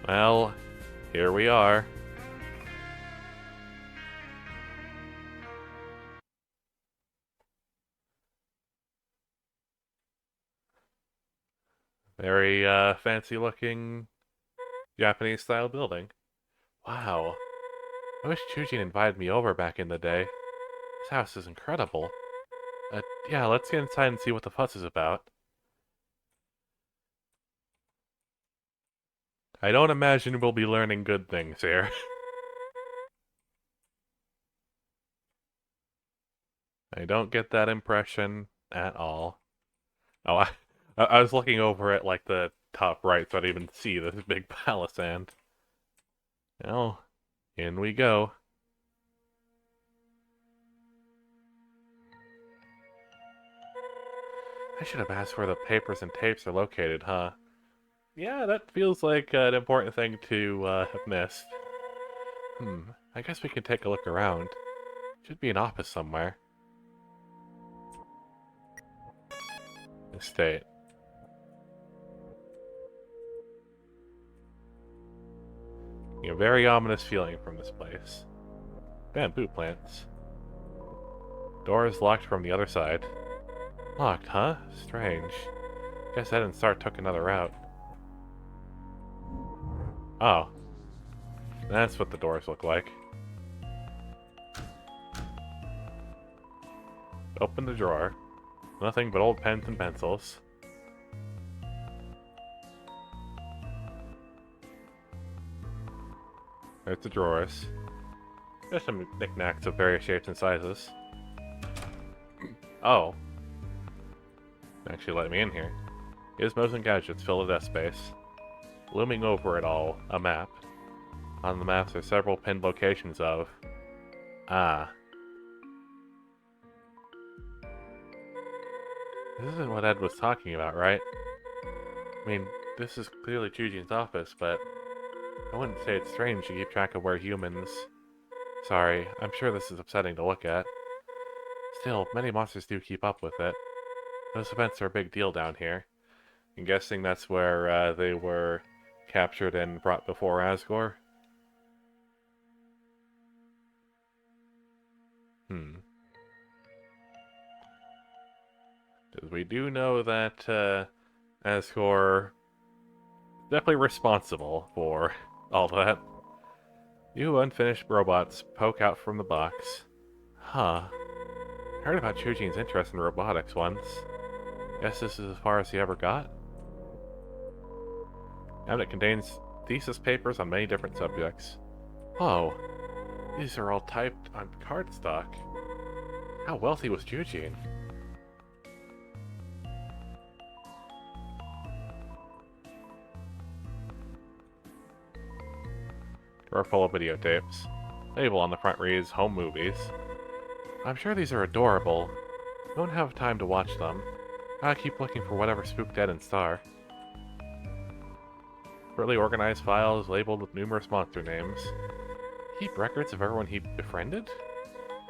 Well, here we are. Very fancy looking Japanese style building. Wow. I wish Chujin invited me over back in the day. This house is incredible. Yeah, let's get inside and see what the fuss is about. I don't imagine we'll be learning good things here. I don't get that impression at all. Oh, I was looking over at like the top right so I didn't even see this big pile of sand. Well, in we go. I should have asked where the papers and tapes are located, huh? Yeah, that feels like an important thing to have missed. I guess we can take a look around. Should be an office somewhere. Estate. A very ominous feeling from this place. Bamboo plants. Door is locked from the other side. Locked, huh? Strange. Guess that didn't start took another route. Oh. That's what the doors look like. Open the drawer. Nothing but old pens and pencils. There's the drawers. There's some knickknacks of various shapes and sizes. Oh. Actually let me in here. Gizmos and gadgets fill the desk space. Looming over it all, a map. On the maps are several pinned locations of... Ah. This isn't what Ed was talking about, right? I mean, this is clearly Chujin's office, but I wouldn't say it's strange to keep track of where humans... Sorry, I'm sure this is upsetting to look at. Still, many monsters do keep up with it. Those events are a big deal down here. I'm guessing that's where they were captured and brought before Asgore. Hmm. Because we do know that Asgore is definitely responsible for all that. You unfinished robots poke out from the box. Huh. Heard about Chujin's interest in robotics once. Guess this is as far as he ever got? Cabinet contains thesis papers on many different subjects. Oh, these are all typed on cardstock. How wealthy was Chujin? Drawer full of videotapes. Label on the front reads Home Movies. I'm sure these are adorable. Don't have time to watch them. Gotta keep looking for whatever spooked Ed and Star. Shortly organized files labeled with numerous monster names. Keep records of everyone he befriended?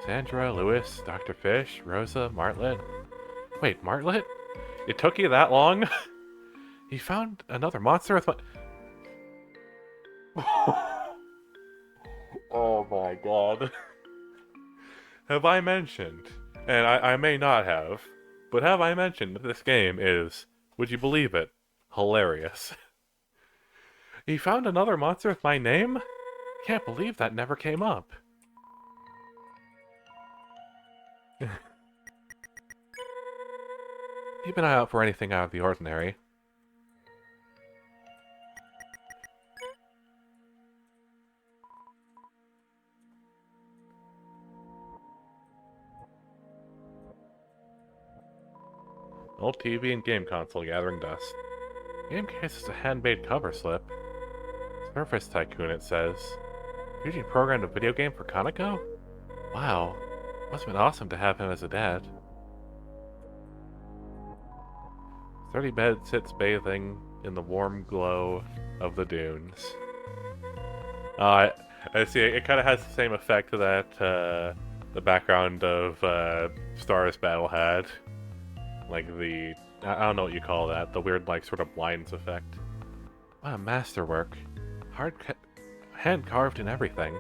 Sandra, Lewis, Dr. Fish, Rosa, Martlet. Wait, Martlet? It took you that long? He found another monster with Oh my god. Have I mentioned, and I may not have, but have I mentioned that this game is, would you believe it, hilarious. He found another monster with my name? Can't believe that never came up. Keep an eye out for anything out of the ordinary. Old TV and game console gathering dust. Game case is a handmade cover slip. Surface Tycoon, it says. Eugene programmed a video game for Kaneko? Wow. Must have been awesome to have him as a dad. Sturdy bed sits bathing in the warm glow of the dunes. I see. It kind of has the same effect that the background of Stars Battle had. Like I don't know what you call that. The weird, like, sort of blinds effect. What a masterwork. Hand carved and everything.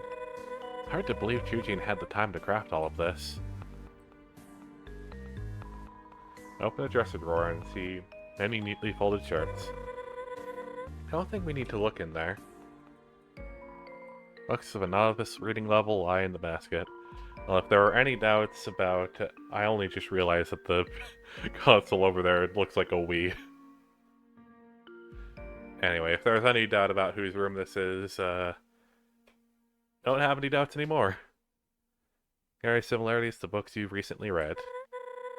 Hard to believe Chujin had the time to craft all of this. Open the dresser drawer and see many neatly folded shirts. I don't think we need to look in there. Books of a novice reading level lie in the basket. Well, if there are any doubts about... I only just realized that the console over there looks like a Wii. Anyway, if there's any doubt about whose room this is, don't have any doubts anymore. Carry similarities to books you've recently read.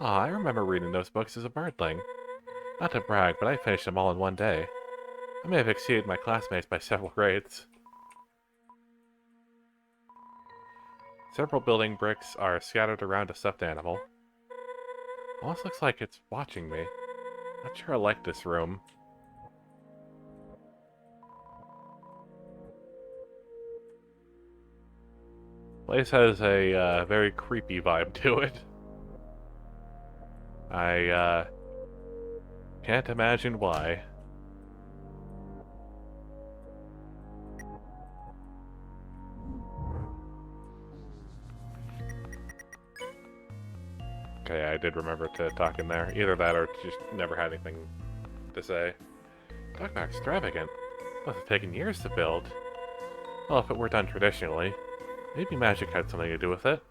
Aw, I remember reading those books as a birdling. Not to brag, but I finished them all in one day. I may have exceeded my classmates by several grades. Several building bricks are scattered around a stuffed animal. Almost looks like it's watching me. Not sure I like this room. Place has a very creepy vibe to it. I can't imagine why. Okay, I did remember to talk in there. Either that or just never had anything to say. Talk about extravagant. Must have taken years to build. Well, if it were done traditionally, maybe magic had something to do with it.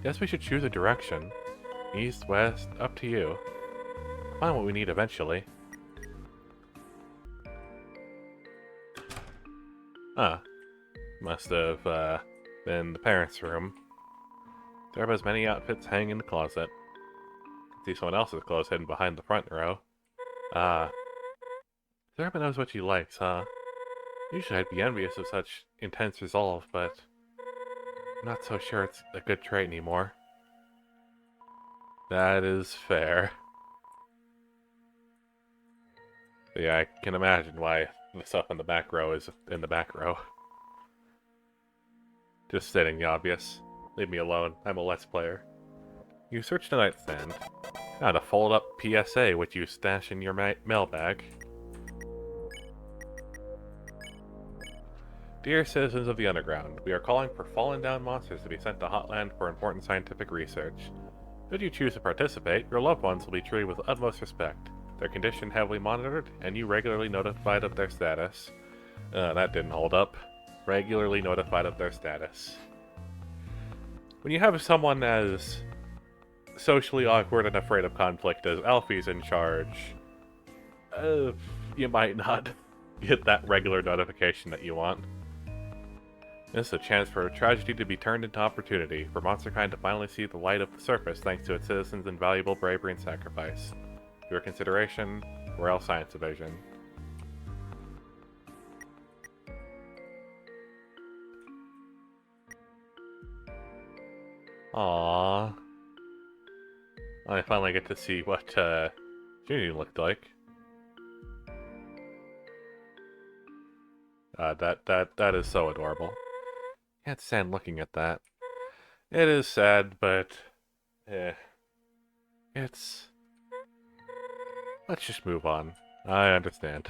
Guess we should choose a direction. East, west, up to you. Find what we need eventually. Ah. Must have, been the parents' room. There are as many outfits hanging in the closet. See someone else's clothes hidden behind the front row. Ah. Zerba knows what she likes, huh? Usually I'd be envious of such intense resolve, but I'm not so sure it's a good trait anymore. That is fair. But yeah, I can imagine why the stuff in the back row is in the back row. Just stating the obvious. Leave me alone. I'm a Let's Player. You search the nightstand. Found a fold-up PSA which you stash in your mailbag. Dear citizens of the Underground, we are calling for fallen down monsters to be sent to Hotland for important scientific research. Should you choose to participate, your loved ones will be treated with utmost respect, their condition heavily monitored, and you regularly notified of their status. That didn't hold up. Regularly notified of their status. When you have someone as socially awkward and afraid of conflict as Alfie's in charge, you might not get that regular notification that you want. This is a chance for a tragedy to be turned into opportunity, for monsterkind to finally see the light of the surface thanks to its citizens' invaluable bravery and sacrifice. For your consideration, Royal Science Division. Aww. I finally get to see what Junior looked like. That is so adorable. Can't stand looking at that. It is sad, but it's... Let's just move on. I understand.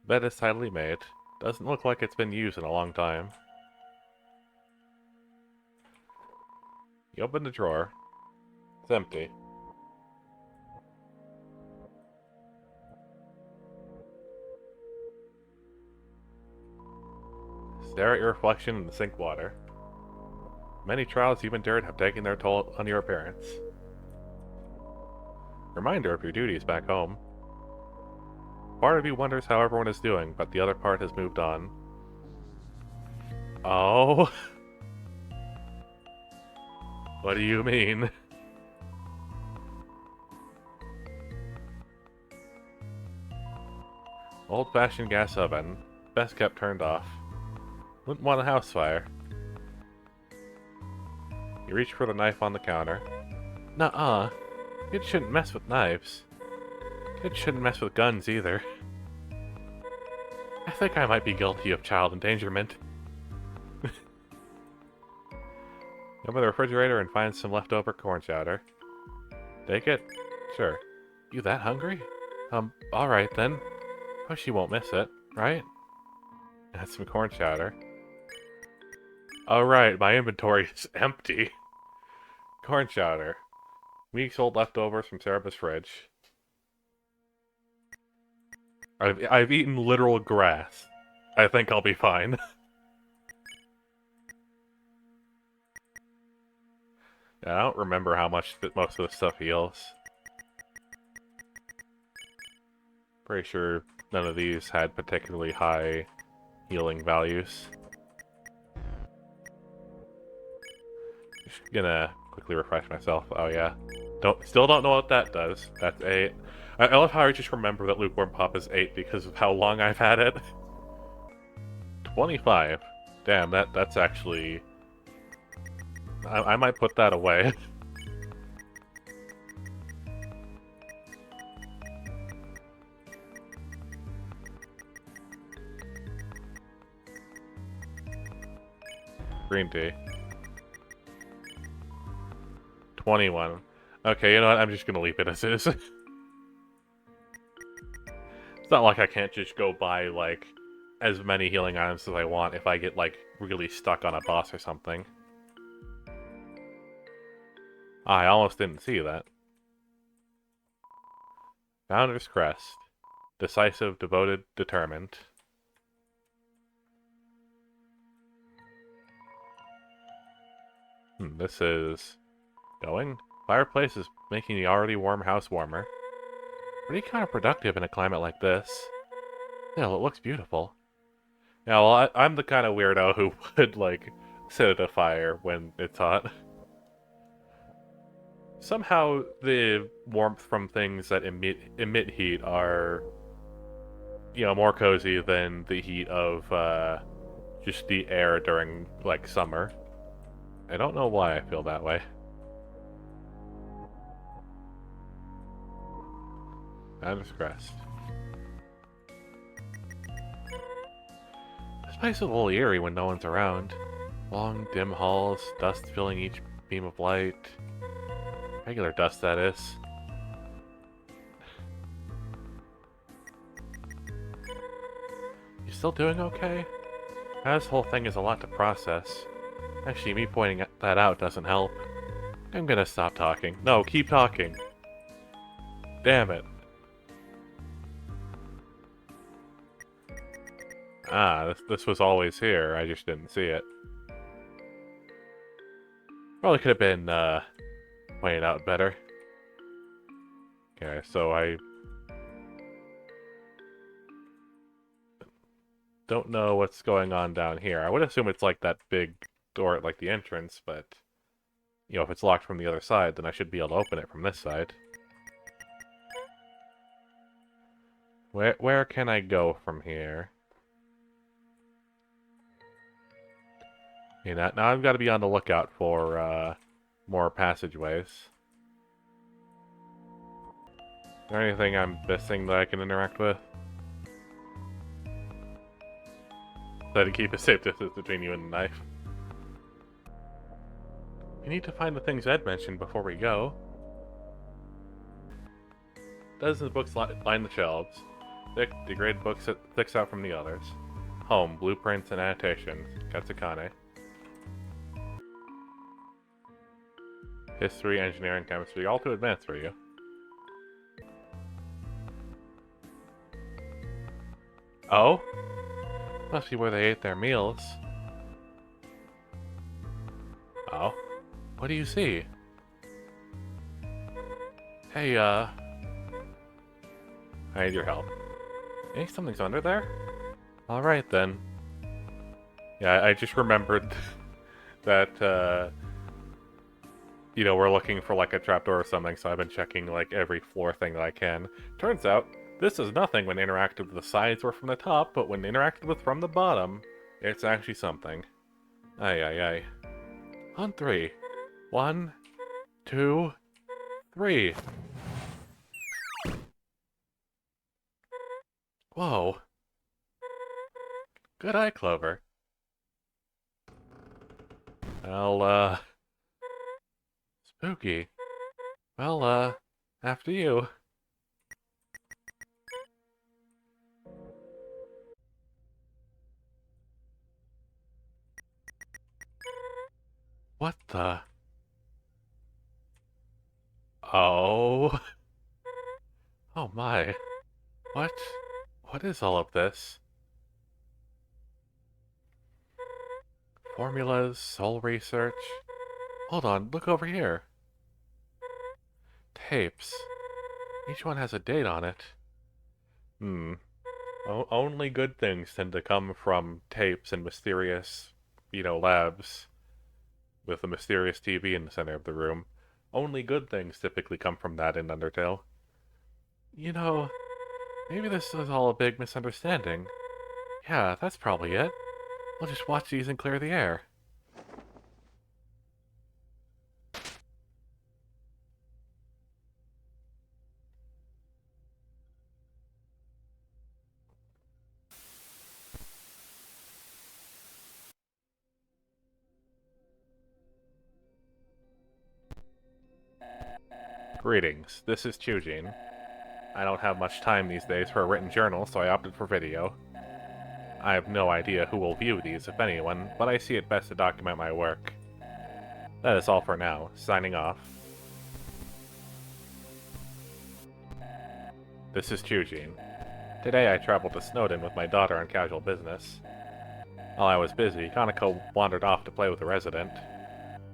Bed is tidily made. Doesn't look like it's been used in a long time. You open the drawer. It's empty. Stare at your reflection in the sink water. Many trials you've endured have taken their toll on your appearance. Reminder of your duties back home. Part of you wonders how everyone is doing, but the other part has moved on. Oh? What do you mean? Old-fashioned gas oven. Best kept turned off. Wouldn't want a house fire. You reach for the knife on the counter. Nuh-uh. Kids shouldn't mess with knives. Kids shouldn't mess with guns either. I think I might be guilty of child endangerment. Open the refrigerator and find some leftover corn chowder. Take it? Sure. You that hungry? Alright then. Oh, she won't miss it, right? That's some corn chowder. Alright, my inventory is empty. Corn chowder. Weeks old leftovers from Sarah's fridge. I've eaten literal grass. I think I'll be fine. Yeah, I don't remember how much most of the stuff heals. Pretty sure none of these had particularly high healing values. Just gonna quickly refresh myself. Oh yeah. Still don't know what that does. That's 8. I love how I just remember that Lukewarm Pop is 8 because of how long I've had it. 25. Damn, that's actually... I might put that away. Green tea. 21. Okay, you know what? I'm just gonna leave it as is. It's not like I can't just go buy, like, as many healing items as I want if I get, like, really stuck on a boss or something. I almost didn't see that. Founder's Crest. Decisive, devoted, determined. This is... going? Fireplace is making the already warm house warmer. Pretty counterproductive in a climate like this. Still, it looks beautiful. Yeah, well, I'm the kind of weirdo who would, like, set it afire when it's hot. Somehow, the warmth from things that emit heat are, you know, more cozy than the heat of, just the air during, like, summer. I don't know why I feel that way. Founder's Crest. This place is a little eerie when no one's around. Long, dim halls, dust filling each beam of light. Regular dust, that is. You still doing okay? This whole thing is a lot to process. Actually, me pointing that out doesn't help. I'm gonna stop talking. No, keep talking. Damn it. Ah, this was always here. I just didn't see it. Probably could have been, pointed out better. Okay, so I don't know what's going on down here. I would assume it's like that big door at like the entrance, but you know, if it's locked from the other side, then I should be able to open it from this side. Where can I go from here? You know, now I've got to be on the lookout for more passageways. Is there anything I'm missing that I can interact with? So to keep a safe distance between you and the knife. We need to find the things Ed mentioned before we go. Dozens of books line the shelves. Thick, degraded books that sticks out from the others. Home, blueprints and annotations. Katsukane. History, engineering, chemistry, all too advanced for you. Oh? Must be where they ate their meals. Oh? What do you see? Hey, I need your help. Think something's under there? Alright then. Yeah, I just remembered that, you know, we're looking for like a trapdoor or something, so I've been checking like every floor thing that I can. Turns out, this is nothing when interacted with the sides or from the top, but when interacted with from the bottom, it's actually something. Aye, aye, aye. On 3. 1, 2, 3. Whoa. Good eye, Clover. Well, spooky. Well, after you. What the? Oh. Oh my. What? What is all of this? Formulas, soul research. Hold on, look over here. Tapes. Each one has a date on it. Hmm. Only good things tend to come from tapes and mysterious, labs with a mysterious TV in the center of the room. Only good things typically come from that in Undertale. You know, maybe this is all a big misunderstanding. Yeah, that's probably it. We'll just watch these and clear the air. Greetings, this is Chujin. I don't have much time these days for a written journal, so I opted for video. I have no idea who will view these, if anyone, but I see it best to document my work. That is all for now. Signing off. This is Chujin. Today I traveled to Snowdon with my daughter on casual business. While I was busy, Kaneko wandered off to play with a resident.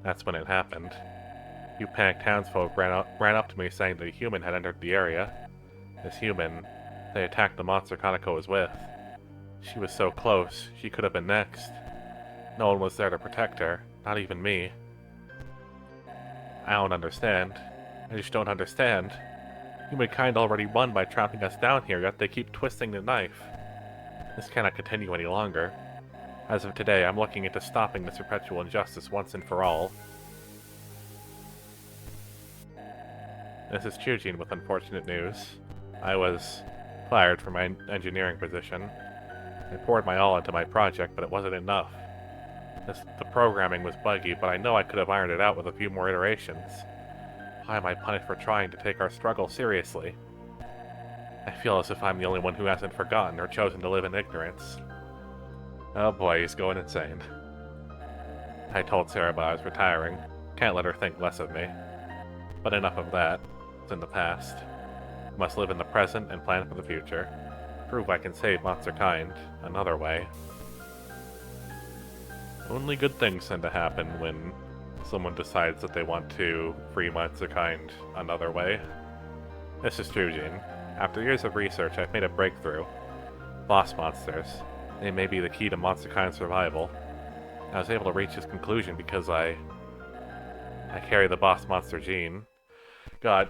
That's when it happened. A few panicked townsfolk ran up to me saying that a human had entered the area. This human, they attacked the monster Kaneko was with. She was so close, she could have been next. No one was there to protect her, not even me. I don't understand. I just don't understand. Humankind already won by trapping us down here, yet they keep twisting the knife. This cannot continue any longer. As of today, I'm looking into stopping this perpetual injustice once and for all. This is Chujin with unfortunate news. I was fired from my engineering position. I poured my all into my project, but it wasn't enough. The programming was buggy, but I know I could have ironed it out with a few more iterations. Why am I punished for trying to take our struggle seriously? I feel as if I'm the only one who hasn't forgotten or chosen to live in ignorance. Oh boy, he's going insane. I told Sarah I was retiring. Can't let her think less of me. But enough of that. It's in the past. I must live in the present and plan for the future. Prove I can save monster kind another way. Only good things tend to happen when someone decides that they want to free monster kind another way. This is Chujin. After years of research, I've made a breakthrough. Boss monsters. They may be the key to monster kind survival. I was able to reach this conclusion because I carry the boss monster gene. God.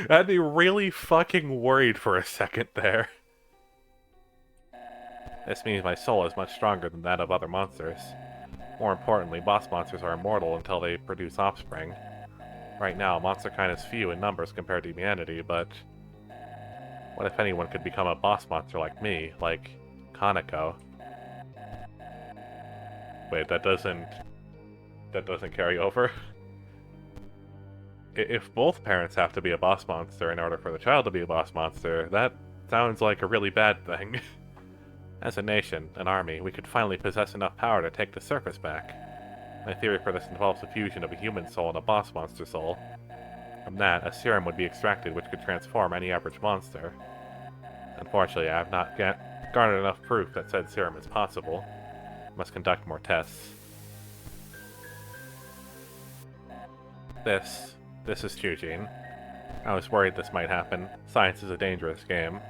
I had me really fucking worried for a second there. This means my soul is much stronger than that of other monsters. More importantly, boss monsters are immortal until they produce offspring. Right now, monster kind is few in numbers compared to humanity, but what if anyone could become a boss monster like me, like Kaneko? Wait, that doesn't carry over? If both parents have to be a boss monster in order for the child to be a boss monster, that sounds like a really bad thing. As a nation, an army, we could finally possess enough power to take the surface back. My theory for this involves the fusion of a human soul and a boss monster soul. From that, a serum would be extracted which could transform any average monster. Unfortunately, I have not garnered enough proof that said serum is possible. I must conduct more tests. This is Chujin. I was worried this might happen. Science is a dangerous game.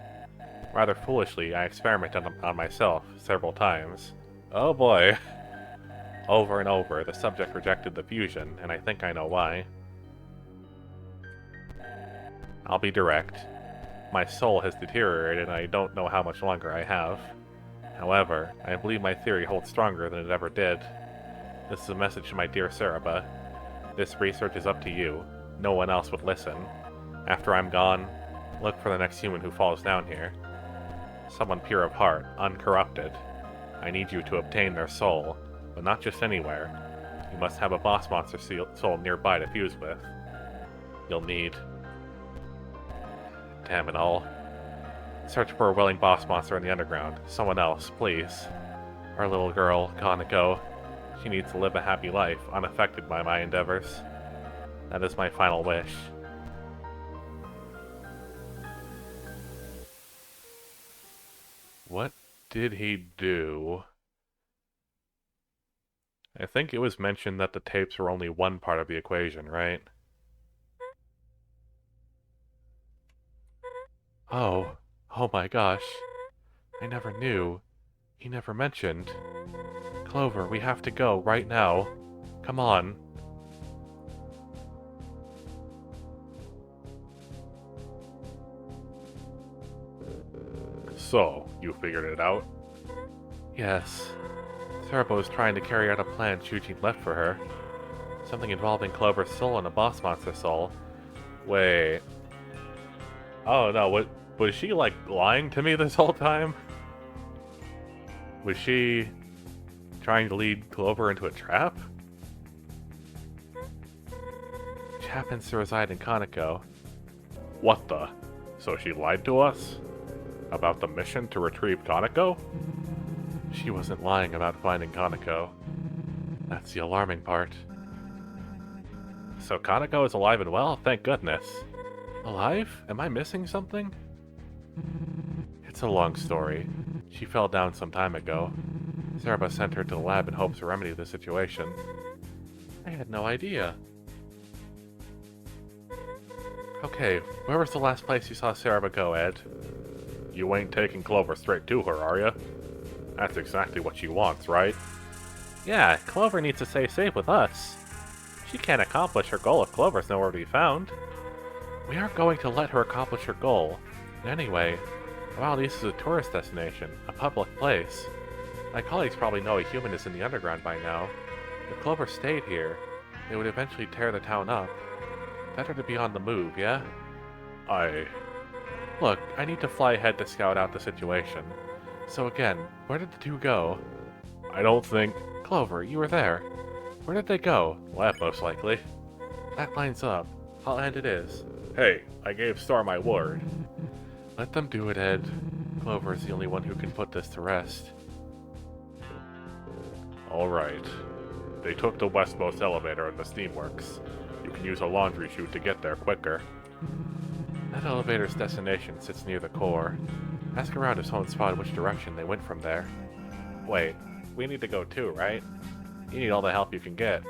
Rather foolishly, I experimented on myself several times. Oh boy. Over and over, the subject rejected the fusion, and I think I know why. I'll be direct. My soul has deteriorated, and I don't know how much longer I have. However, I believe my theory holds stronger than it ever did. This is a message to my dear Saraba. This research is up to you. No one else would listen. After I'm gone, look for the next human who falls down here. Someone pure of heart, uncorrupted. I need you to obtain their soul, but not just anywhere. You must have a boss monster soul nearby to fuse with. You'll need... Damn it all. Search for a willing boss monster in the underground. Someone else, please. Our little girl, Kaneko. She needs to live a happy life, unaffected by my endeavors. That is my final wish. What did he do? I think it was mentioned that the tapes were only one part of the equation, right? Oh. Oh my gosh. I never knew. He never mentioned. Clover, we have to go right now. Come on. So, you figured it out? Yes. Cerebro is trying to carry out a plan Shujin left for her. Something involving Clover's soul and a boss monster soul. Wait. Oh no, was she like lying to me this whole time? Was she trying to lead Clover into a trap? She happens to reside in Kaneko. What the? So she lied to us? About the mission to retrieve Kaneko? She wasn't lying about finding Kaneko. That's the alarming part. So Kaneko is alive and well? Thank goodness. Alive? Am I missing something? It's a long story. She fell down some time ago. Saraba sent her to the lab in hopes to remedy the situation. I had no idea. Okay, where was the last place you saw Saraba go, Ed? You ain't taking Clover straight to her, are ya? That's exactly what she wants, right? Yeah, Clover needs to stay safe with us. She can't accomplish her goal if Clover's nowhere to be found. We aren't going to let her accomplish her goal. Anyway, while this is a tourist destination, a public place. My colleagues probably know a human is in the underground by now. If Clover stayed here, they would eventually tear the town up. Better to be on the move, yeah? Look, I need to fly ahead to scout out the situation. So again, where did the two go? I don't think... Clover, you were there. Where did they go? Lab, most likely. That lines up. I'll end it is. Hey, I gave Star my word. Let them do it, Ed. Clover is the only one who can put this to rest. Alright. They took the westmost elevator in the steamworks. You can use a laundry chute to get there quicker. That elevator's destination sits near the core. Ask around if someone spotted which direction they went from there. Wait, we need to go too, right? You need all the help you can get.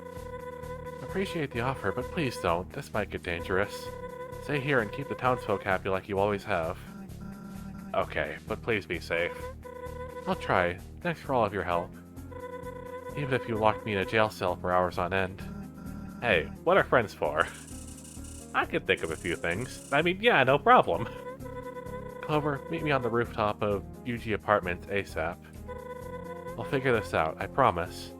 Appreciate the offer, but please don't. This might get dangerous. Stay here and keep the townsfolk happy like you always have. Okay, but please be safe. I'll try. Thanks for all of your help. Even if you locked me in a jail cell for hours on end. Hey, what are friends for? I can think of a few things. I mean, yeah, no problem. Clover, meet me on the rooftop of UG Apartments ASAP. I'll figure this out, I promise.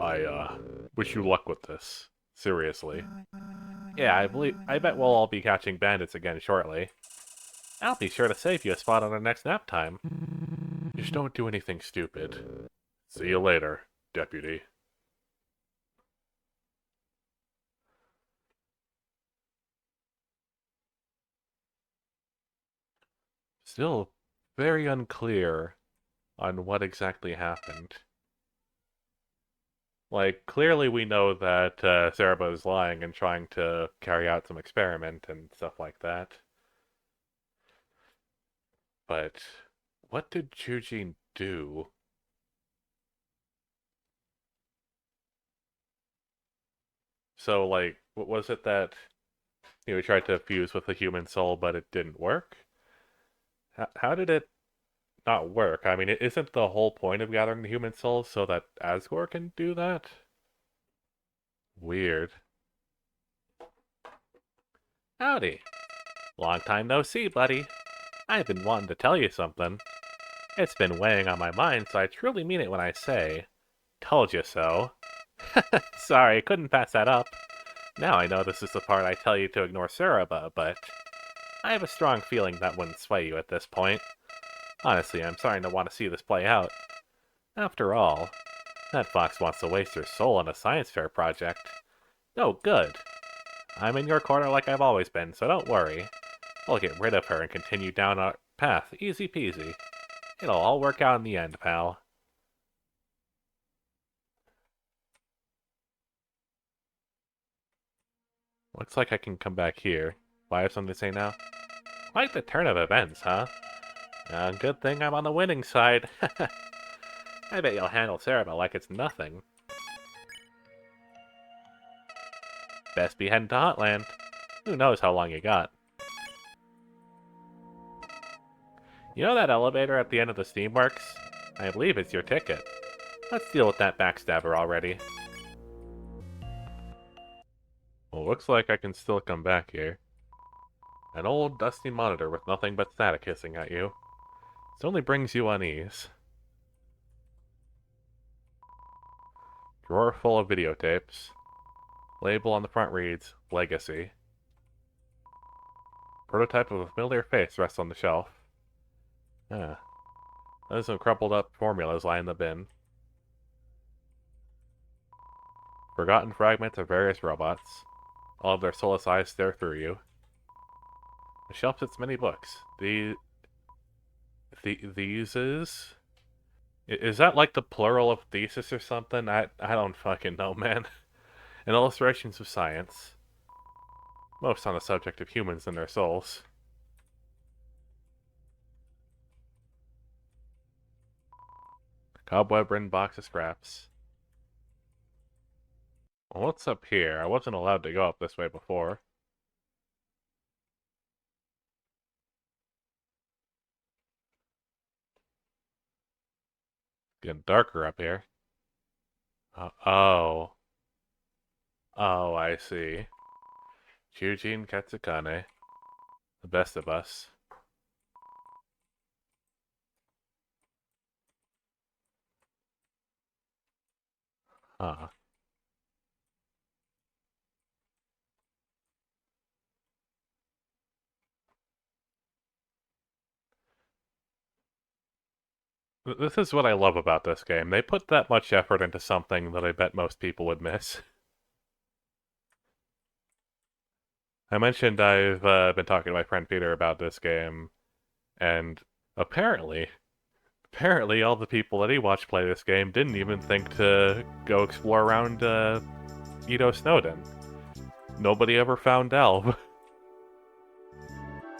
I wish you luck with this. Seriously. Yeah, I bet we'll all be catching bandits again shortly. I'll be sure to save you a spot on our next nap time. Just don't do anything stupid. See you later, Deputy. Still very unclear on what exactly happened. Like, clearly we know that Cerebro is lying and trying to carry out some experiment and stuff like that. But what did Chujin do? So, like, what was it that he tried to fuse with the human soul, but it didn't work? How did it not work? I mean, isn't the whole point of gathering the human soul so that Asgore can do that? Weird. Howdy. Long time no see, buddy. I've been wanting to tell you something. It's been weighing on my mind, so I truly mean it when I say, told you so. Sorry, couldn't pass that up. Now I know this is the part I tell you to ignore Saraba, but I have a strong feeling that wouldn't sway you at this point. Honestly, I'm starting to want to see this play out. After all, that fox wants to waste her soul on a science fair project. Oh, good. I'm in your corner like I've always been, so don't worry. We'll get rid of her and continue down our path, easy peasy. It'll all work out in the end, pal. Looks like I can come back here. Do I have something to say now? Quite the turn of events, huh? Good thing I'm on the winning side. I bet you'll handle Cerebell like it's nothing. Best be heading to Hotland. Who knows how long you got. You know that elevator at the end of the Steamworks? I believe it's your ticket. Let's deal with that backstabber already. Well, looks like I can still come back here. An old, dusty monitor with nothing but static hissing at you. It only brings you unease. Drawer full of videotapes. Label on the front reads, Legacy. Prototype of a familiar face rests on the shelf. There's some crumpled up formulas lie in the bin. Forgotten fragments of various robots. All of their soulless eyes stare through you. The shelf sits many books. These is that like the plural of thesis or something? I don't fucking know, man. And illustrations of science. Most on the subject of humans and their souls. Cobweb-ridden box of scraps. Well, what's up here? I wasn't allowed to go up this way before. Getting darker up here. Oh. Oh, I see. Eugene Katsukane. The best of us. Huh. This is what I love about this game. They put that much effort into something that I bet most people would miss. I mentioned I've been talking to my friend Peter about this game, and apparently all the people that he watched play this game didn't even think to go explore around Edo Snowden. Nobody ever found Delve.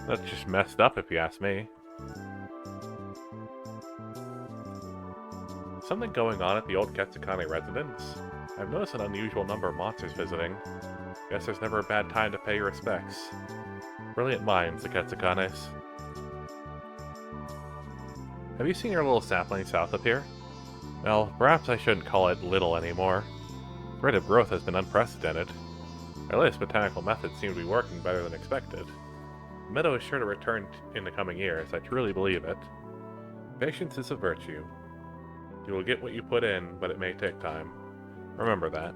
That's just messed up if you ask me. Something going on at the old Katsukane residence? I've noticed an unusual number of monsters visiting. Guess there's never a bad time to pay your respects. Brilliant minds, the Katsukanes. Have you seen your little sapling south of here? Well, perhaps I shouldn't call it little anymore. The rate of growth has been unprecedented. Our latest botanical methods seem to be working better than expected. The meadow is sure to return in the coming years, I truly believe it. Patience is a virtue. You will get what you put in, but it may take time. Remember that.